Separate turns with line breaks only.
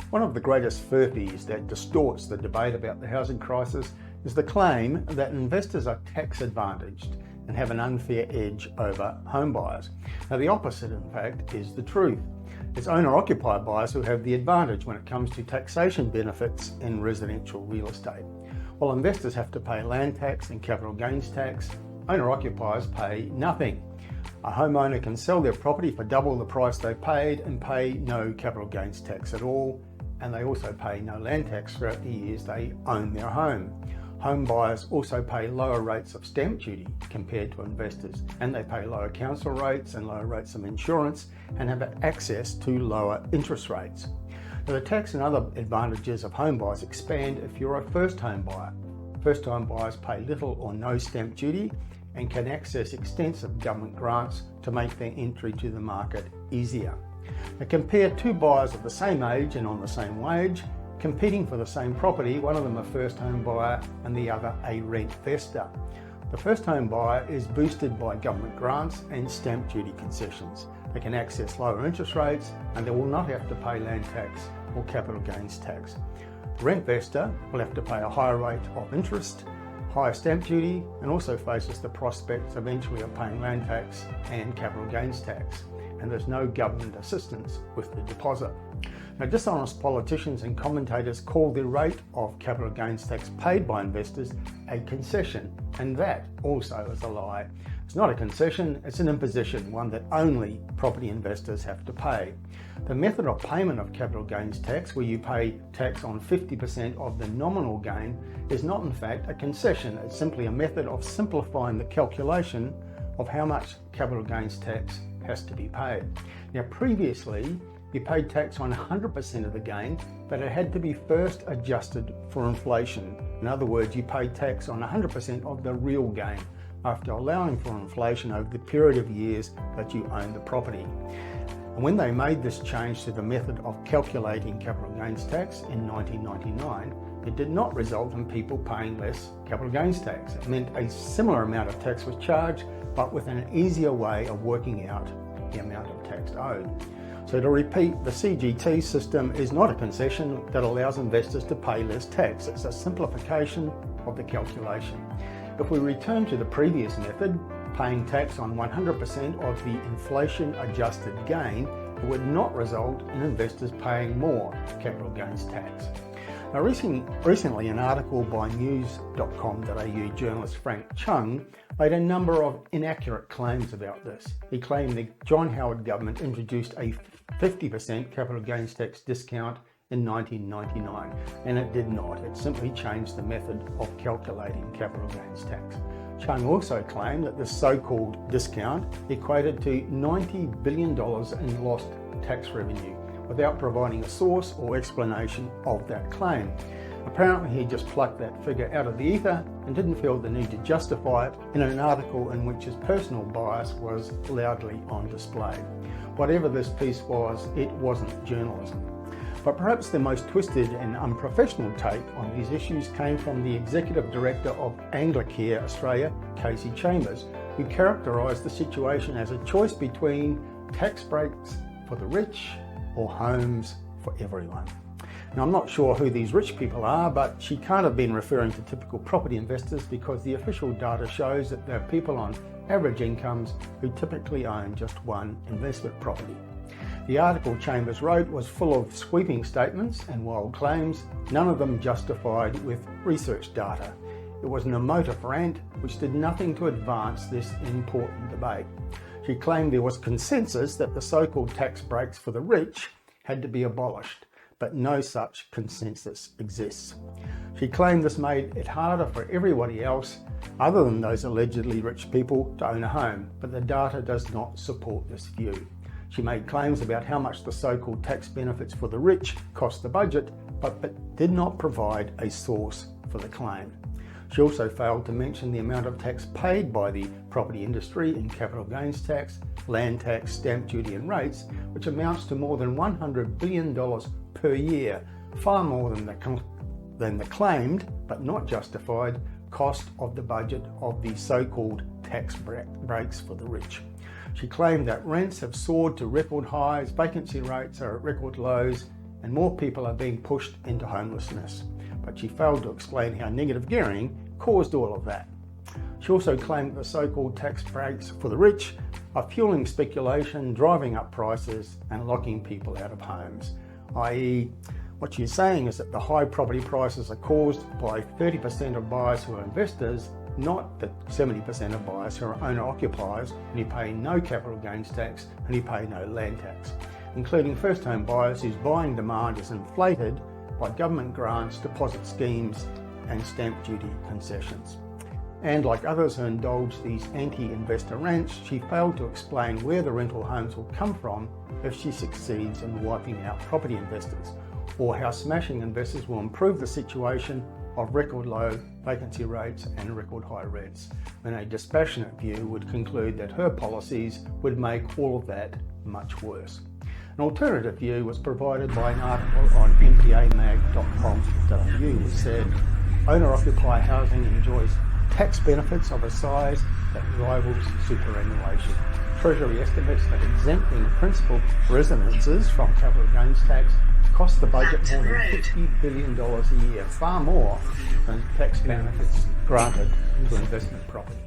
One of the greatest furphies that distorts the debate about the housing crisis is the claim that investors are tax advantaged and have an unfair edge over home buyers. Now, the opposite, in fact, is the truth. It's owner-occupier buyers who have the advantage when it comes to taxation benefits in residential real estate. While investors have to pay land tax and capital gains tax, owner-occupiers pay nothing. A homeowner can sell their property for double the price they paid and pay no capital gains tax at all, and they also pay no land tax throughout the years they own their home. Home buyers also pay lower rates of stamp duty compared to investors, and they pay lower council rates and lower rates of insurance and have access to lower interest rates. Now, the tax and other advantages of home buyers expand if you're a first home buyer. First home buyers pay little or no stamp duty and can access extensive government grants to make their entry to the market easier. Now, compare two buyers of the same age and on the same wage, competing for the same property, one of them a first home buyer and the other a rent investor. The first home buyer is boosted by government grants and stamp duty concessions. They can access lower interest rates and they will not have to pay land tax or capital gains tax. The rent investor will have to pay a higher rate of interest, higher stamp duty, and also faces the prospects eventually of paying land tax and capital gains tax. And there's no government assistance with the deposit. Now, dishonest politicians and commentators call the rate of capital gains tax paid by investors a concession, and that also is a lie. It's not a concession, it's an imposition, one that only property investors have to pay. The method of payment of capital gains tax, where you pay tax on 50% of the nominal gain, is not in fact a concession. It's simply a method of simplifying the calculation of how much capital gains tax has to be paid. Now, previously, you paid tax on 100% of the gain, but it had to be first adjusted for inflation. In other words, you paid tax on 100% of the real gain after allowing for inflation over the period of years that you owned the property. And when they made this change to the method of calculating capital gains tax in 1999, it did not result in people paying less capital gains tax. It meant a similar amount of tax was charged, but with an easier way of working out the amount of tax owed. So to repeat, the CGT system is not a concession that allows investors to pay less tax. It's a simplification of the calculation. If we return to the previous method, paying tax on 100% of the inflation-adjusted gain, it would not result in investors paying more capital gains tax. Now, recently an article by news.com.au journalist Frank Chung made a number of inaccurate claims about this. He claimed the John Howard government introduced a 50% capital gains tax discount in 1999, and it did not. It simply changed the method of calculating capital gains tax. Chung also claimed that this so-called discount equated to $90 billion in lost tax revenue, without providing a source or explanation of that claim. Apparently, he just plucked that figure out of the ether and didn't feel the need to justify it in an article in which his personal bias was loudly on display. Whatever this piece was, it wasn't journalism. But perhaps the most twisted and unprofessional take on these issues came from the Executive Director of Anglicare Australia, Casey Chambers, who characterised the situation as a choice between tax breaks for the rich or homes for everyone. Now, I'm not sure who these rich people are, but she can't have been referring to typical property investors, because the official data shows that they're people on average incomes who typically own just one investment property. The article Chambers wrote was full of sweeping statements and wild claims, none of them justified with research data. It was an emotive rant which did nothing to advance this important debate. She claimed there was consensus that the so-called tax breaks for the rich had to be abolished, but no such consensus exists. She claimed this made it harder for everybody else, other than those allegedly rich people, to own a home, but the data does not support this view. She made claims about how much the so-called tax benefits for the rich cost the budget, but did not provide a source for the claim. She also failed to mention the amount of tax paid by the property industry in capital gains tax, land tax, stamp duty and rates, which amounts to more than $100 billion per year, far more than the claimed, but not justified, cost of the budget of the so-called tax breaks for the rich. She claimed that rents have soared to record highs, vacancy rates are at record lows, and more people are being pushed into homelessness. But she failed to explain how negative gearing caused all of that. She also claimed that the so-called tax breaks for the rich are fueling speculation, driving up prices and locking people out of homes, i.e. what she's saying is that the high property prices are caused by 30% of buyers who are investors, not the 70% of buyers who are owner-occupiers and who pay no capital gains tax and who pay no land tax, including first home buyers whose buying demand is inflated by government grants, deposit schemes and stamp duty concessions. And like others who indulge these anti-investor rants, she failed to explain where the rental homes will come from if she succeeds in wiping out property investors, or how smashing investors will improve the situation of record low vacancy rates and record high rents, when a dispassionate view would conclude that her policies would make all of that much worse. An alternative view was provided by an article on mpamag.com.au which said, owner-occupier housing enjoys tax benefits of a size that rivals superannuation. Treasury estimates that exempting principal residences from capital gains tax cost the budget more than $50 billion a year, far more than tax benefits granted to investment property.